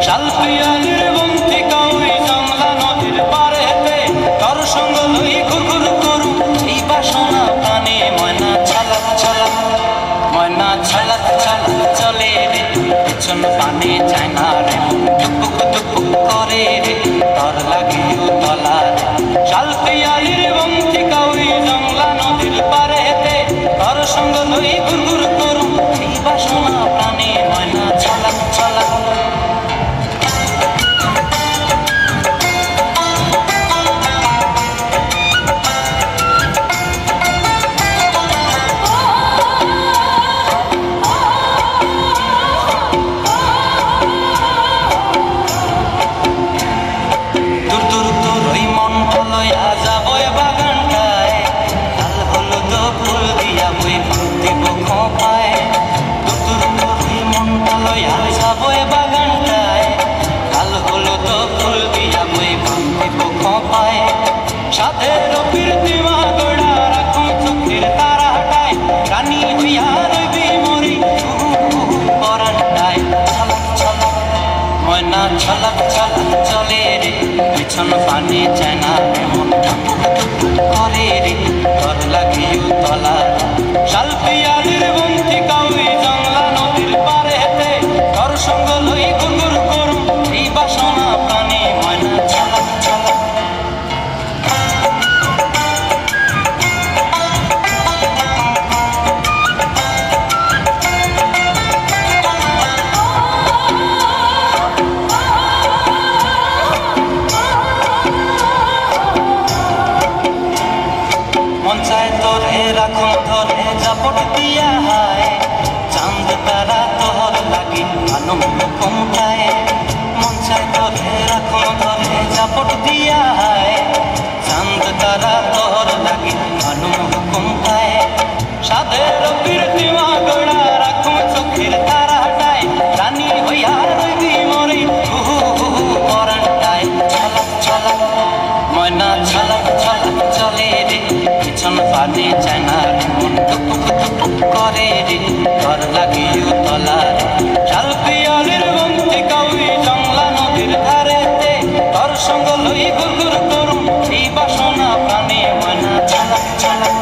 শালপিয়ালির বন্তিকা ওই জংলা নদীর পারেতে তোর সঙ্গ লই ঘুরঘুর করু এই বাসনা প্রাণে ময়না ছালাক ছালাক ময়না ছালাক ছালাক চলে রে পেছন পানে যায় না রে টুকুক টুকুক করে রে তোর লাগে উতলা রে শালপিয়ালির বন্তিকা ওই জংলা নদীর পারেতে তোর সঙ্গ লই ঘুরঘুর করু এই বাসনা প্রাণে ময়না ছালাক ছালাক সাধের ফিরতিমা গোড়া রাখো চোখের তারা হাটায় রানী হইয়া রইবি মরি পরান্ডায় ছলক ছলক ময়না ছলক ছলক চলে রে পিছন পানে যায় না মন করে রে তোর লাগে উতলা শালপিয়ালির বন্তিকা ওই জংলা নদীর পারে হেতে তোর সঙ্গ লই ঘুরঘুর করু এই বাসনা প্রাণে ময়না ছলক ছলক রাখো ধরে জাপট দিয়া হায় চাঁদ তারা তোর লাগি আনন্দ কমতায় মন চায় ধরে রাখো ধরে জাপট দিয়া হায় চাঁদ তারা তোর লাগি আনন্দ কমতায় সাধের ফিরতিমা গোড়া রাখো চোখের তারা হাটায় রানী হইয়া রইবি মরি পরান্ডায় ছলক ছলক ময়না ছলক ছলক চলে রে পিছন পানে যায় না রে মন টুকুক টুকুক করে রে ঘর লাগে উতলা রে শালপিয়ালির বন্তিকা ওই জংলা নদীর ধারেতে তোর সঙ্গ লই ঘুরঘুর করু এই বাসনা প্রাণে ময়না ছলক ছলক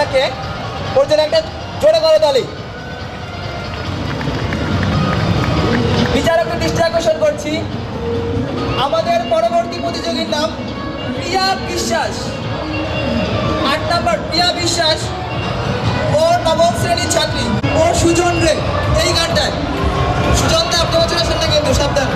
রাখে ওর জন্য একটা জোরে করে তালি। বিচারকের দৃষ্টি আকর্ষণ করছি, আমাদের পরবর্তী প্রতিযোগীর নাম প্রিয়া বিশ্বাস। 8 নম্বর প্রিয়া বিশ্বাস, ও নবম শ্রেণীর ছাত্রী। ও সুজন রে এই গানটায়। সুজন দা আপনি বছর আসেন না কিন্তু সাবধান।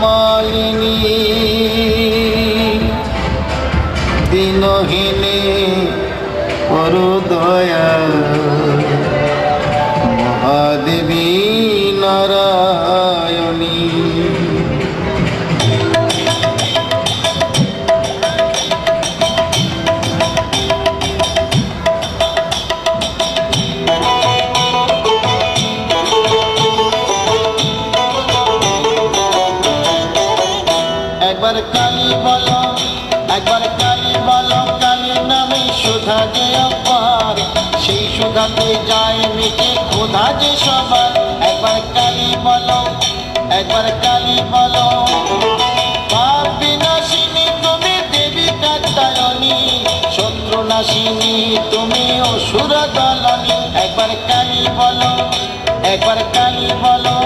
মালিনী দিনহীনে করো দয়া মহাদেবী নারায়ণী। একবার কালী বলো, একবার কালী বলো, কালী নামে সুধা যে অপার, সেই সুধাতে যায় মিটে ক্ষুধা যে সবার। একবার কালী বলো, একবার কালী বলো, পাপ বিনাশিনী তুমি দেবী কাত্যায়নী, শত্রু নাশিনী তুমি অসুর দলনী। একবার কালী বলো, একবার কালী বলো,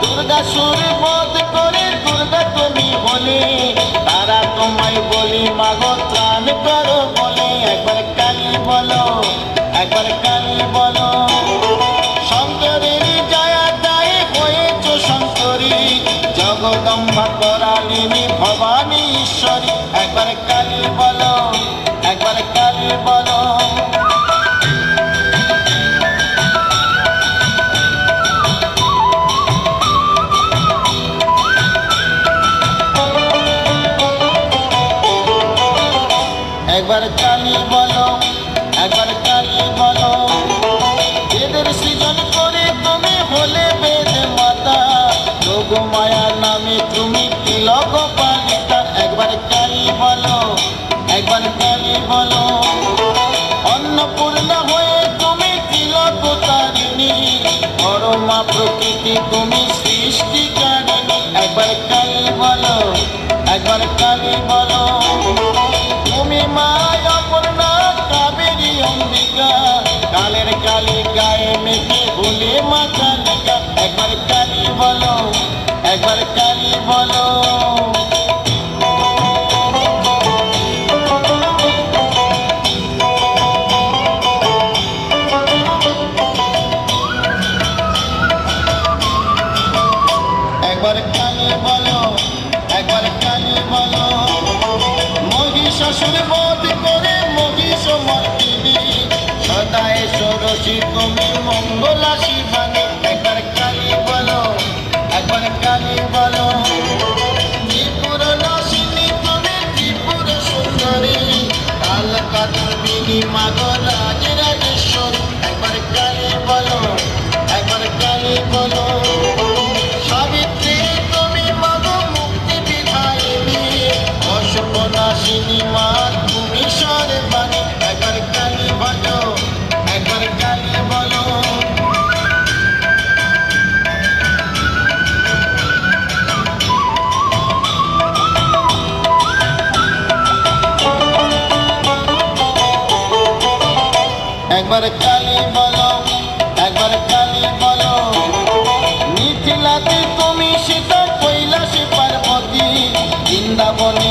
দুর্গাসুর বধ করে দুর্গা তুমি বলে, তারা তোমায় বলি মাগো ত্রাণ করো বলে। একবার কালী বলো, একবার কালী বলো, শঙ্করের জয়া দায়ে হয়েছ শঙ্করী, জগদম্বা করালিনী ভবানী ঈশ্বরী। একবার কালী বলো, একবার কালী বলো, একবার কালী বলো, একবার কালী বলো, বেদের সৃজন করে তুমি হলে বেদ মাতা, যোগ মায়া নামে তুমি তিলক পালিতা। একবার কালী বলো, একবার কালী বলো, অন্নপূর্ণা হয়ে তুমি তিলক তারিণী, পরমা প্রকৃতি তুমি সৃষ্টিকারিণী। একবার কালী বলো, একবার কালী বলো, তুমি মায় অপর্ণা কাবেরী অম্বিকা, কালের কালী গায়ে মেঘে ভুলে মা কালিকা। একবার কালী বলো, একবার কালী বলো, একবার কালী বলো, একবার কালী বলো, মহিষাসুর বধ করে মহিষ মর্দিনী, সদায় ষোড়শী তুমি মঙ্গলা শিবানী। একবার কালী বলো, একবার কালী বলো, ত্রিপুর নাশিনী তুমি ত্রিপুর সুন্দরী, কালকাদম্বিনী মাগো রাজ রাজেশ্বরী। একবার কালী বলো, একবার কালী বলো, সাবিত্রী তুমি মাগো মুক্তি বিধায়িনী, অশুভ নাশিনী মা তুমি সর্বাণী। একবার কালী বলো, একবার কালী বলো, একবার কালী বলো, একবার কালী বলো, মিথিলাতে তুমি সীতা কৈলাসে পার্বতী, বৃন্দাবনে